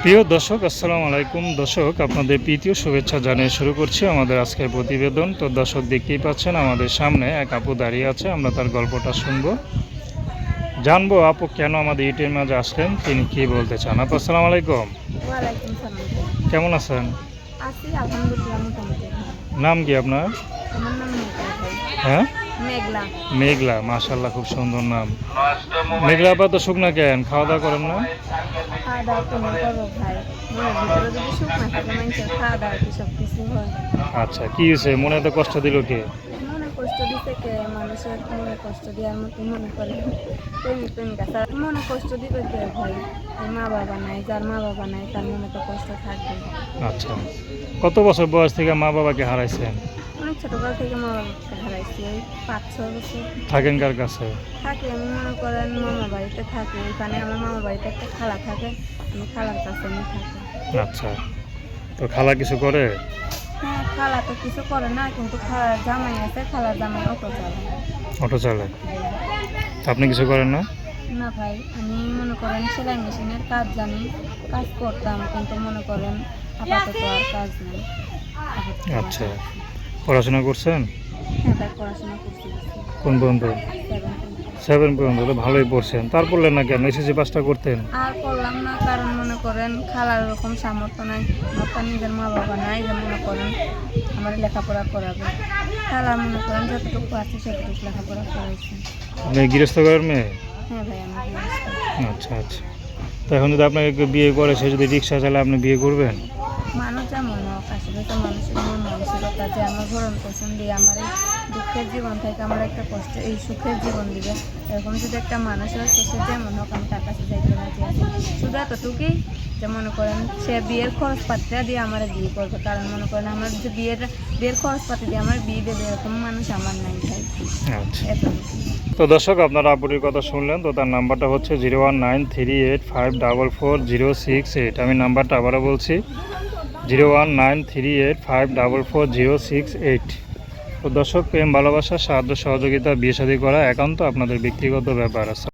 প্রিয় দর্শক, আসসালামু আলাইকুম। দর্শক, আপনাদের প্রীতীয় শুভেচ্ছা জানিয়ে শুরু করছি আমাদের আজকের প্রতিবেদন। তো দর্শক, দেখতেই পাচ্ছেন আমাদের সামনে এক আপু দাঁড়িয়ে আছে। আমরা তার গল্পটা শুনবো, জানবো আপু কেন আমাদের ইউটিউবের মাঝে আসলেন, তিনি কি বলতে চান। আপু, আসসালামু আলাইকুম। ওয়ালাইকুম সালাম ভাই। কেমন আছেন? আছি আলহামদুলিল্লাহ মোটামুটি ভালো। নাম কি আপনার? আমার নাম মেঘলা ভাই। হ্যাঁ, মেঘলা। মেঘলা, মাশাআল্লাহ, খুব সুন্দর নাম। মেঘলা আপা, তো শুকনা কেন, খাওয়া দাওয়া করেন না? খাওয়া দাওয়া কোনো করবো ভাই, মনের ভিতরে যদি সুখ না থাকে মানুষের খাওয়া দাওয়া কি সব কিছু হয়? আচ্ছা, কি হয়েছে, মনে এত কষ্ট দিল কে? মনে কষ্ট দিতে কে? মানুষের মনে কষ্ট দেওয়ার মতো মনে করে প্রেমিক প্রেমিকা তার মনে কষ্ট দিবে কে ভাই? এই মা বাবা নাই, যার মা বাবা নাই তার মনে তো কষ্ট থাকবে। আচ্ছা, কত বছর বয়স থেকে মা বাবাকে হারাইছেন? অনেক ছোটবেলা থেকে মা বাবাকে হারাইছি, ওই 5-6 বছর। থাকেন কার কাছে? থাকি আমি মনে করেন মামা বাড়িতে থাকি, এখানে আমার মামা বাড়িতে একটা খালা থাকে, আমি খালার কাছে আমি থাকি। আচ্ছা, তো খালা কিছু করে? হ্যাঁ, খালা তো কিছু করে না, কিন্তু খালার জামাই আছে, খালার জামাই অটো চালায়। অটো চালায়? তা আপনি কিছু করেন না? না ভাই, আমি মনে করেন সেলাই মেশিনের কাজ জানি, কাজ করতাম, কিন্তু মনে করেন আপাতত আর কাজ নেই। আপাতত আচ্ছা, বাসায় আছি। পড়াশোনা করছেন? হ্যাঁ ভাই, পড়াশোনা করছি। কোন পর্যন্ত? 7 পর্যন্ত? তো ভালোই পড়ছেন, তার পড়লেন না কেন? এসএসসি পাসটা করতেন। আর করলাম না, কারণ মনে করেন খালার ওরকম সামর্থ্য নাই, আমার তার নিজের মা বাবা নাই যে মনে করেন আমার লেখাপড়া করাবে। খালা মনে করেন যতটুকু আছে সেতটুকু লেখাপড়া করাইছে। আপনি গৃহস্থ ঘরের মেয়ে? হ্যাঁ ভাই, আমি গৃহস্থ। আচ্ছা আচ্ছা, তো এখন যদি আপনাকে কেউ বিয়ে করে, সে যদি রিক্সা চালায়, আপনি বিয়ে করবেন? মানুষ যেমন হোক, আসলে তো মানুষের মন মানসিকতা যে আমার ভরণ পোষণ দিয়ে আমার এই দুঃখের জীবন থেকে আমার একটা কষ্ট এই সুখের জীবন দিবে, এরকম যদি একটা মানুষ হয় তো সে যেমন হোক আমি তার কাছে যাইতে রাজি আছি। শুধু এতটুকুই যে মনে করেন সে বিয়ের খরচপাতিটা দিয়ে আমার বিয়ে করবে, কারণ মনে করেন আমার যে বিয়ের খরচপাতি দিয়ে আমার বিয়ে দেবে এরকম মানুষ আমার নাই ভাই। আচ্ছা, এতটুকু। তো দর্শক, আপনারা আপুটির কথা শুনলেন। তো তার নাম্বারটা হচ্ছে 01938540668। আমি নাম্বারটা আবারও বলছি, 01938540668। তো দর্শক, প্রেম ভালোবাসা সাহায্য সহযোগিতা বিয়ে শাদী করা একান্ত আপনাদের ব্যক্তিগত ব্যাপার আছে।